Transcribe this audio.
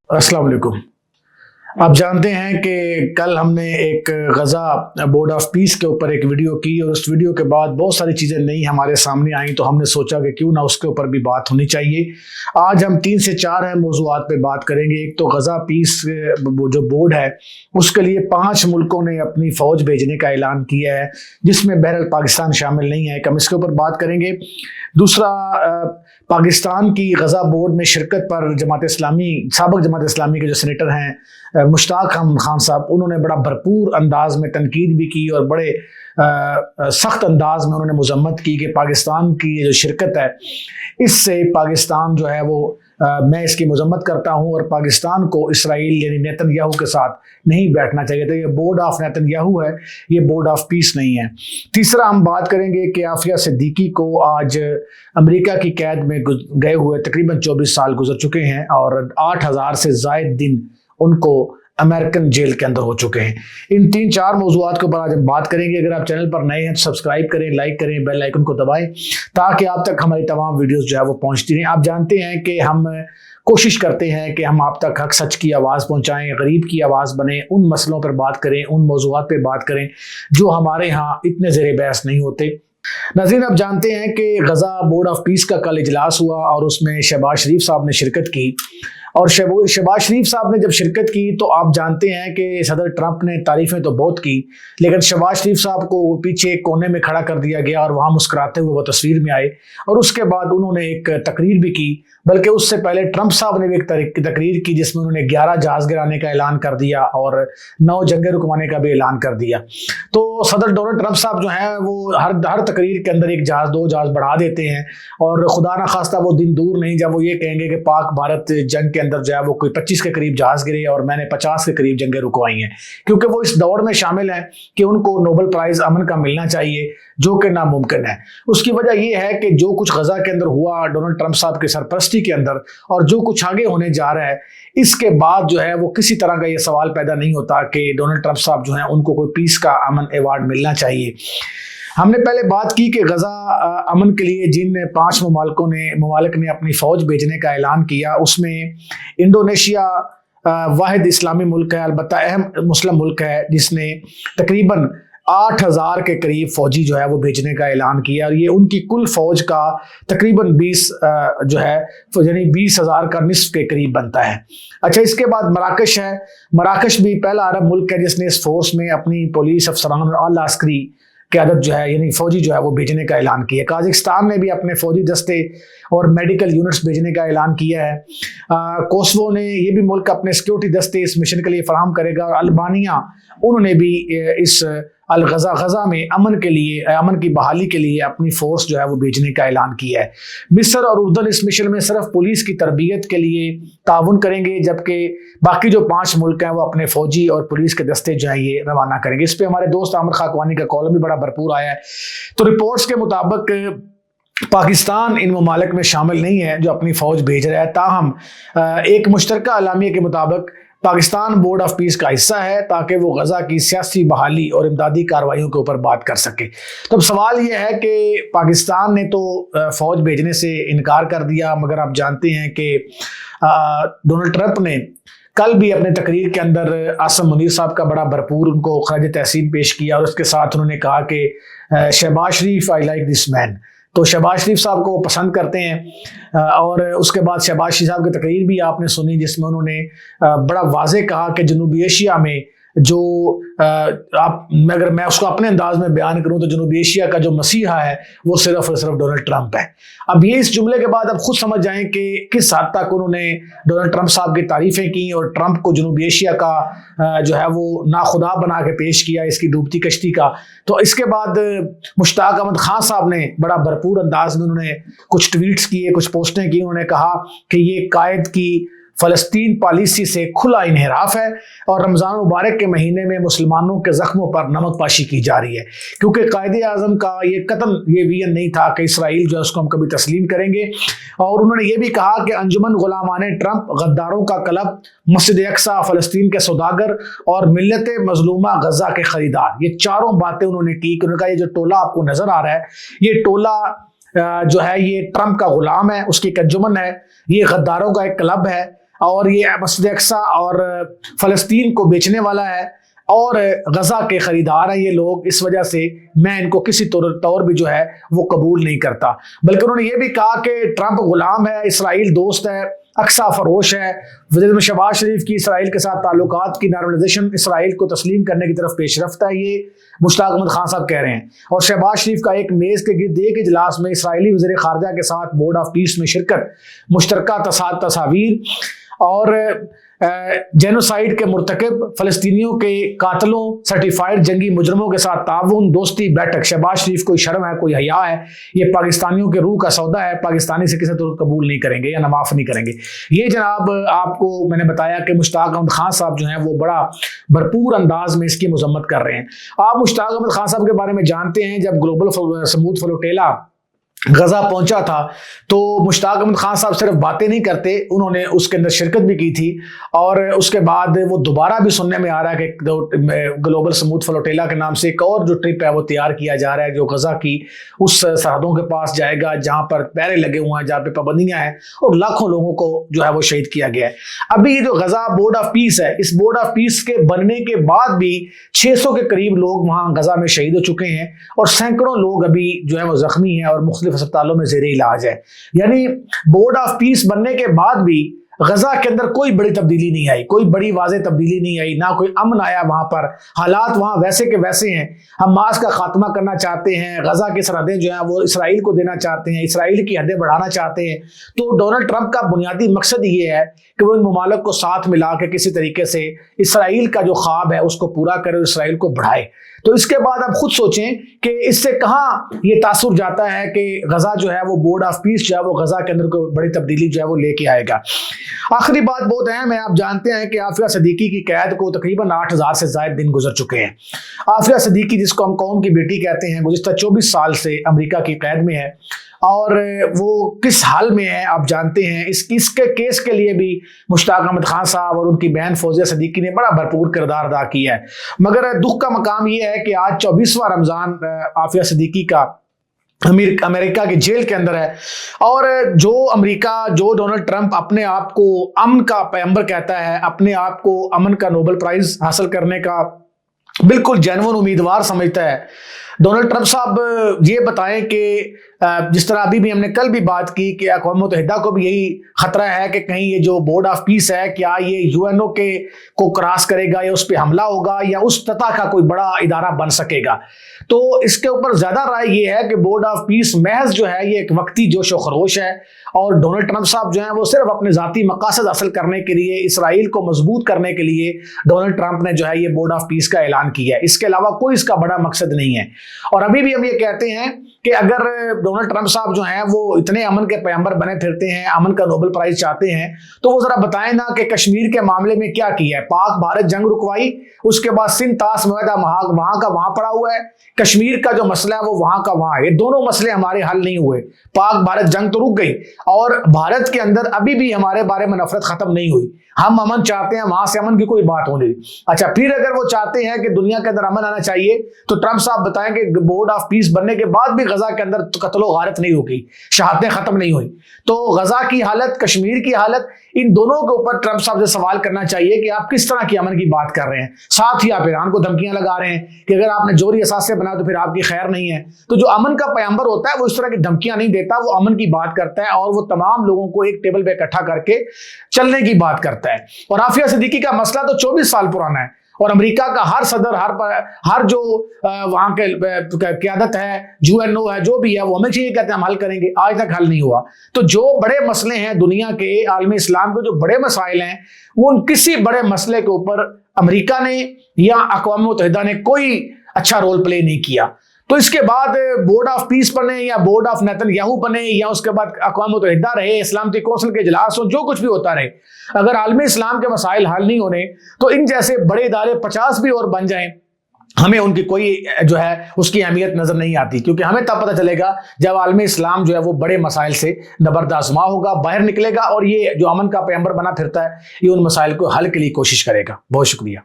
अस्सलाम वालेकुम। आप जानते हैं कि कल हमने एक गज़ा बोर्ड ऑफ पीस के ऊपर एक वीडियो की और उस वीडियो के बाद बहुत सारी चीज़ें नई हमारे सामने आई, तो हमने सोचा कि क्यों ना उसके ऊपर भी बात होनी चाहिए। आज हम 3 से 4 अहम मौज़ूआत पे बात करेंगे। एक तो गज़ा पीस वो जो बोर्ड है उसके लिए 5 मुल्कों ने अपनी फ़ौज भेजने का ऐलान किया है, जिसमें बहरहाल पाकिस्तान शामिल नहीं है। हम इसके ऊपर बात करेंगे। दूसरा, पाकिस्तान की गज़ा बोर्ड में शिरकत पर जमात इस्लामी साबिक़ जमात इस्लामी के जो सेनेटर हैं मुश्ताक खान साहब, उन्होंने बड़ा भरपूर अंदाज में तनकीद भी की और बड़े सख्त अंदाज में उन्होंने मज़म्मत की कि पाकिस्तान की जो शिरकत है इससे पाकिस्तान जो है वो मैं इसकी मज़म्मत करता हूँ और पाकिस्तान को इसराइल यानी नेतन्याहू के साथ नहीं बैठना चाहिए। तो ये बोर्ड ऑफ नेतन्याहू है, ये बोर्ड ऑफ पीस नहीं है। तीसरा, हम बात करेंगे कि आफिया सिद्दीकी को आज अमेरिका की कैद में गए हुए तकरीबन 24 साल गुजर चुके हैं और 8000 से ज़ायद दिन उनको अमेरिकन जेल के अंदर हो चुके हैं। इन 3-4 मौज़ूआत के ऊपर आज हम बात करेंगे। अगर आप चैनल पर नए हैं तो सब्सक्राइब करें, लाइक करें, बेल आइकन को दबाएं ताकि आप तक हमारी तमाम वीडियोस जो है वो पहुंचती रहें। आप जानते हैं कि हम कोशिश करते हैं कि हम आप तक हक सच की आवाज़ पहुंचाएं, गरीब की आवाज़ बने, उन मसलों पर बात करें, उन मौज़ूआत पर बात करें जो हमारे यहाँ इतने ज़ेर बहस नहीं होते। नाज़रीन, आप जानते हैं कि गज़ा बोर्ड ऑफ पीस का कल इजलास हुआ और उसमें शहबाज शरीफ साहब ने शिरकत की। और शहबाज शरीफ साहब ने जब शिरकत की तो आप जानते हैं कि सदर ट्रंप ने तारीफ़ें तो बहुत की, लेकिन शहबाज शरीफ साहब को पीछे एक कोने में खड़ा कर दिया गया और वहाँ मुस्कुराते हुए वो तस्वीर में आए। और उसके बाद उन्होंने एक तकरीर भी की, बल्कि उससे पहले ट्रंप साहब ने भी एक तकरीर की जिसमें उन्होंने 11 जहाज़ गिराने का ऐलान कर दिया और 9 जंगें रुकवाने का भी ऐलान कर दिया। तो सदर डोनाल्ड ट्रंप साहब जो हैं वो हर तकरीर के अंदर 1 जहाज़ 2 जहाज़ बढ़ा देते हैं और खुदा न खास्ता वो दिन दूर नहीं जब वो ये कहेंगे कि पाक भारत जंग के अंदर जो है वो कोई 25 के करीब जहाज़ गिरे और मैंने 50 के करीब जंगें रुकवाई हैं, क्योंकि वो इस दौड़ में शामिल हैं कि उनको नोबेल प्राइज़ अमन का मिलना चाहिए, जो कि नामुमकिन है। उसकी वजह यह है कि जो कुछ गज़ा के अंदर हुआ डोनाल्ड ट्रंप साहब की सरपरस्ती के अंदर और जो कुछ आगे होने जा रहा है, इसके बाद जो है वो किसी तरह का ये सवाल पैदा नहीं होता कि डोनाल्ड ट्रंप साहब जो हैं उनको कोई पीस का अमन अवार्ड मिलना चाहिए। हमने पहले बात की कि गज़ा अमन के लिए जिन 5 ममालिक ने अपनी फ़ौज भेजने का ऐलान किया, उसमें इंडोनेशिया वाहिद इस्लामी मुल्क है, अलबत्ता अहम मुस्लिम मुल्क है, जिसने तकरीबन 8000 के करीब फ़ौजी जो है वो भेजने का ऐलान किया और ये उनकी कुल फ़ौज का तकरीबन 20 जो है यानी 20,000 का निस्फ के करीब बनता है। अच्छा, इसके बाद मराकश है। मराकश भी पहला अरब मुल्क है जिसने इस फोर्स में अपनी पुलिस अफसरान और आला अस्करी क़यादत जो है यानी फ़ौजी जो है वो भेजने का ऐलान किया। काज़ाकिस्तान ने भी अपने फ़ौजी दस्ते और मेडिकल यूनिट्स भेजने का ऐलान किया है। कोसोवो ने ये भी मुल्क अपने सिक्योरिटी दस्ते इस मिशन के लिए फराहम करेगा और अल्बानिया उन्होंने भी इस गज़ा में अमन की बहाली के लिए अपनी फ़ोर्स जो है वो भेजने का ऐलान किया है। मिस्र और उर्दन इस मिशन में सिर्फ पुलिस की तरबियत के लिए ताउन करेंगे, जबकि बाकी जो 5 मुल्क हैं वो अपने फ़ौजी और पुलिस के दस्ते जो हैं ये रवाना करेंगे। इस पर हमारे दोस्त आमिर खाकवानी का कॉलम भी बड़ा भरपूर आया है। तो रिपोर्ट्स के मुताबिक पाकिस्तान इन ममालिक में शामिल नहीं है जो अपनी फ़ौज भेज रहा है, ताहम एक मुश्तरका एलामिया के मुताबिक पाकिस्तान बोर्ड ऑफ पीस का हिस्सा है ताकि वो गज़ा की सियासी बहाली और इमदादी कार्रवाइयों के ऊपर बात कर सके। तो अब सवाल ये है कि पाकिस्तान ने तो फ़ौज भेजने से इनकार कर दिया, मगर आप जानते हैं कि डोनाल्ड ट्रंप ने कल भी अपने तकरीर के अंदर आसम मुनीर साहब का बड़ा भरपूर उनको खराज तहसीन पेश किया और उसके साथ उन्होंने कहा कि शहबाज शरीफ आई लाइक दिस मैन। तो शहबाज शरीफ साहब को वो पसंद करते हैं। और उसके बाद शहबाज शरीफ साहब की तकरीर भी आपने सुनी जिसमें उन्होंने बड़ा वाज़े कहा कि जनूबी एशिया में जो अगर मैं उसको अपने अंदाज में बयान करूं तो जनूबी एशिया का जो मसीहा है वो सिर्फ और सिर्फ डोनाल्ड ट्रंप है। अब ये इस जुमले के बाद अब खुद समझ जाएं कि किस हद तक उन्होंने डोनाल्ड ट्रंप साहब की तारीफ़ें की और ट्रंप को जनूबी एशिया का जो है वो नाखुदा बना के पेश किया इसकी डूबती कश्ती का। तो इसके बाद मुश्ताक अहमद खान साहब ने बड़ा भरपूर अंदाज में उन्होंने कुछ ट्वीट्स किए, कुछ पोस्टें की। उन्होंने कहा कि ये कायद की फ़लस्तीन पॉलिसी से खुला इन्हिराफ है और रमज़ान मुबारक के महीने में मुसलमानों के ज़ख्मों पर नमक पाशी की जा रही है, क्योंकि कायदे आज़म का ये कतन ये विजन नहीं था कि इसराइल जो है उसको हम कभी तस्लीम करेंगे। और उन्होंने ये भी कहा कि अंजुमन गुलामाने ट्रंप, गद्दारों का क्लब, मस्जिद अक्सा, फ़लस्तीन के सौदागर और मिल्लत मज़लूमा गज़ा के ख़रीदार, ये चारों बातें उन्होंने की। उन्होंने कहा ये जो टोला आपको नज़र आ रहा है ये टोला जो है ये ट्रंप का गुलाम है, उसकी एक अंजुमन है, ये गद्दारों का एक क्लब है। اور یہ مسجد اقصی اور فلسطین کو بیچنے والا ہے اور غزہ کے خریدار ہیں یہ لوگ، اس وجہ سے میں ان کو کسی طور بھی جو ہے وہ قبول نہیں کرتا۔ بلکہ انہوں نے یہ بھی کہا کہ ٹرمپ غلام ہے، اسرائیل دوست ہے، اقصی فروش ہے۔ وزیر اعظم شہباز شریف کی اسرائیل کے ساتھ تعلقات کی نارملائزیشن اسرائیل کو تسلیم کرنے کی طرف پیش رفت ہے، یہ مشتاق احمد خان صاحب کہہ رہے ہیں۔ اور شہباز شریف کا ایک میز کے گرد ایک اجلاس میں اسرائیلی وزیر خارجہ کے ساتھ بورڈ آف پیس میں شرکت، مشترکہ تصاویر اور جینوسائیڈ کے مرتکب فلسطینیوں کے قاتلوں، سرٹیفائڈ جنگی مجرموں کے ساتھ تعاون، دوستی بیٹھک۔ شہباز شریف کوئی شرم ہے، کوئی حیا ہے، یہ پاکستانیوں کے روح کا سودا ہے، پاکستانی سے کسی طرح قبول نہیں کریں گے یا معاف نہیں کریں گے۔ یہ جناب آپ کو میں نے بتایا کہ مشتاق احمد خان صاحب جو ہیں وہ بڑا بھرپور انداز میں اس کی مذمت کر رہے ہیں۔ آپ مشتاق احمد خان صاحب کے بارے میں جانتے ہیں، جب گلوبل سمود فلوٹیلا غزہ پہنچا تھا تو مشتاق احمد خان صاحب صرف باتیں نہیں کرتے، انہوں نے اس کے اندر شرکت بھی کی تھی، اور اس کے بعد وہ دوبارہ بھی سننے میں آ رہا ہے کہ گلوبل سمود فلوٹیلا کے نام سے ایک اور جو ٹرپ ہے وہ تیار کیا جا رہا ہے، جو غزہ کی اس سرحدوں کے پاس جائے گا جہاں پر پہرے لگے ہوئے ہیں، جہاں پہ پابندیاں ہیں، اور لاکھوں لوگوں کو جو ہے وہ شہید کیا گیا ہے۔ ابھی یہ جو غزہ بورڈ آف پیس ہے، اس بورڈ آف پیس کے بننے کے بعد بھی 600 کے قریب لوگ وہاں غزہ میں شہید ہو چکے ہیں، اور سینکڑوں لوگ ابھی جو ہے وہ زخمی ہیں اور مختلف اسپتالوں میں زیر علاج ہے۔ یعنی بورڈ آف پیس بننے کے بعد بھی غزہ کے اندر کوئی بڑی تبدیلی نہیں آئی، کوئی بڑی واضح تبدیلی نہیں آئی، نہ کوئی امن آیا وہاں پر، حالات وہاں ویسے کے ویسے ہیں۔ حماس کا خاتمہ کرنا چاہتے ہیں، غزہ کی سرحدیں جو ہیں وہ اسرائیل کو دینا چاہتے ہیں، اسرائیل کی حدیں بڑھانا چاہتے ہیں۔ تو ڈونلڈ ٹرمپ کا بنیادی مقصد یہ ہے کہ وہ ان ممالک کو ساتھ ملا کے کسی طریقے سے اسرائیل کا جو خواب ہے اس کو پورا کرے اور اسرائیل کو بڑھائے۔ تو اس کے بعد آپ خود سوچیں کہ اس سے کہاں یہ تاثر جاتا ہے کہ غزہ جو ہے وہ بورڈ آف پیس جو ہے وہ غزہ کے اندر کوئی بڑی تبدیلی جو ہے وہ لے کے آئے گا۔ آخری بات بہت اہم ہے، آپ جانتے ہیں کہ عافیہ صدیقی کی قید کو تقریباً 8000 سے زائد دن گزر چکے ہیں۔ عافیہ صدیقی جس کو ہم قوم کی بیٹی کہتے ہیں، گزشتہ 24 سال سے امریکہ کی قید میں ہے، اور وہ کس حال میں ہے آپ جانتے ہیں۔ اس کے کیس کے لیے بھی مشتاق احمد خان صاحب اور ان کی بہن فوزیہ صدیقی نے بڑا بھرپور کردار ادا کیا ہے، مگر دکھ کا مقام یہ ہے کہ آج 24واں رمضان عافیہ صدیقی کا امریکہ کی جیل کے اندر ہے، اور جو ڈونلڈ ٹرمپ اپنے آپ کو امن کا پیغمبر کہتا ہے، اپنے آپ کو امن کا نوبل پرائز حاصل کرنے کا بالکل جینون امیدوار سمجھتا ہے۔ ڈونلڈ ٹرمپ صاحب یہ بتائیں کہ جس طرح ابھی بھی ہم نے کل بھی بات کی کہ اقوام متحدہ کو بھی یہی خطرہ ہے کہ کہیں یہ جو بورڈ آف پیس ہے کیا یہ یو این او کو کراس کرے گا یا اس پہ حملہ ہوگا یا اس سطح کا کوئی بڑا ادارہ بن سکے گا۔ تو اس کے اوپر زیادہ رائے یہ ہے کہ بورڈ آف پیس محض جو ہے یہ ایک وقتی جوش و خروش ہے، اور ڈونلڈ ٹرمپ صاحب جو ہیں وہ صرف اپنے ذاتی مقاصد حاصل کرنے کے لیے، اسرائیل کو مضبوط کرنے کے لیے ڈونلڈ ٹرمپ نے جو ہے یہ بورڈ آف پیس کا اعلان کیا ہے، اس کے علاوہ کوئی اس کا بڑا مقصد نہیں ہے۔ اور ابھی بھی ہم یہ کہتے ہیں کہ اگر ڈونلڈ ٹرمپ صاحب جو ہیں وہ اتنے امن کے پیغمبر بنے پھرتے ہیں، امن کا نوبل پرائز چاہتے ہیں، تو وہ ذرا بتائیں نا کہ کشمیر کے معاملے میں کیا کیا ہے۔ پاک بھارت جنگ رکوائی، اس کے بعد سندھ طاس معاہدہ وہاں کا وہاں پڑا ہوا ہے، کشمیر کا جو مسئلہ ہے وہ وہاں کا وہاں ہے، یہ دونوں مسئلے ہمارے حل نہیں ہوئے۔ پاک بھارت جنگ تو رک گئی، اور بھارت کے اندر ابھی بھی ہمارے بارے میں نفرت ختم نہیں ہوئی۔ ہم امن چاہتے ہیں، وہاں سے امن کی کوئی بات ہو نہیں۔ اچھا، پھر اگر وہ چاہتے ہیں کہ دنیا کے اندر امن آنا چاہیے تو ٹرمپ صاحب بتائیں کہ بورڈ آف پیس بننے کے بعد بھی غزہ کے اندر قتل و غارت نہیں ہوگی، شہادتیں ختم نہیں ہوئی۔ تو غزہ کی حالت، کشمیر کی حالت، ان دونوں کے اوپر ٹرمپ صاحب سے سوال کرنا چاہیے کہ آپ کس طرح کی امن کی بات کر رہے ہیں، ساتھ ہی آپ ایران کو دھمکیاں لگا رہے ہیں کہ اگر آپ نے جوہری اثاثے بنایا تو پھر آپ کی خیر نہیں ہے۔ تو جو امن کا پیغمبر ہوتا ہے وہ اس طرح کی دھمکیاں نہیں دیتا، وہ امن کی بات کرتا ہے اور وہ تمام لوگوں کو ایک ٹیبل پہ اکٹھا کر کے چلنے کی بات کرتا ہے۔ اور عافیہ صدیقی کا مسئلہ تو 24 سال پرانا ہے، اور امریکہ کا ہر صدر، ہر جو وہاں کے قیادت ہے، یو این او ہے، جو بھی ہے، وہ ہمیشہ یہ کہتے ہیں ہم حل کریں گے، آج تک حل نہیں ہوا۔ تو جو بڑے مسئلے ہیں دنیا کے، عالم اسلام کے جو بڑے مسائل ہیں، وہ ان کسی بڑے مسئلے کے اوپر امریکہ نے یا اقوام متحدہ نے کوئی اچھا رول پلے نہیں کیا۔ تو اس کے بعد بورڈ آف پیس بنے یا بورڈ آف نیتن یاہو بنے یا اس کے بعد اقوام متحدہ رہے، سلامتی کونسل کے اجلاس ہوں، جو کچھ بھی ہوتا رہے، اگر عالم اسلام کے مسائل حل نہیں ہونے تو ان جیسے بڑے ادارے 50 بھی اور بن جائیں، ہمیں ان کی کوئی جو ہے اس کی اہمیت نظر نہیں آتی، کیونکہ ہمیں تب پتہ چلے گا جب عالم اسلام جو ہے وہ بڑے مسائل سے نبرد آزما ہوگا، باہر نکلے گا، اور یہ جو امن کا پیغمبر بنا پھرتا ہے یہ ان مسائل کو حل کے لیے کوشش کرے گا۔ بہت شکریہ۔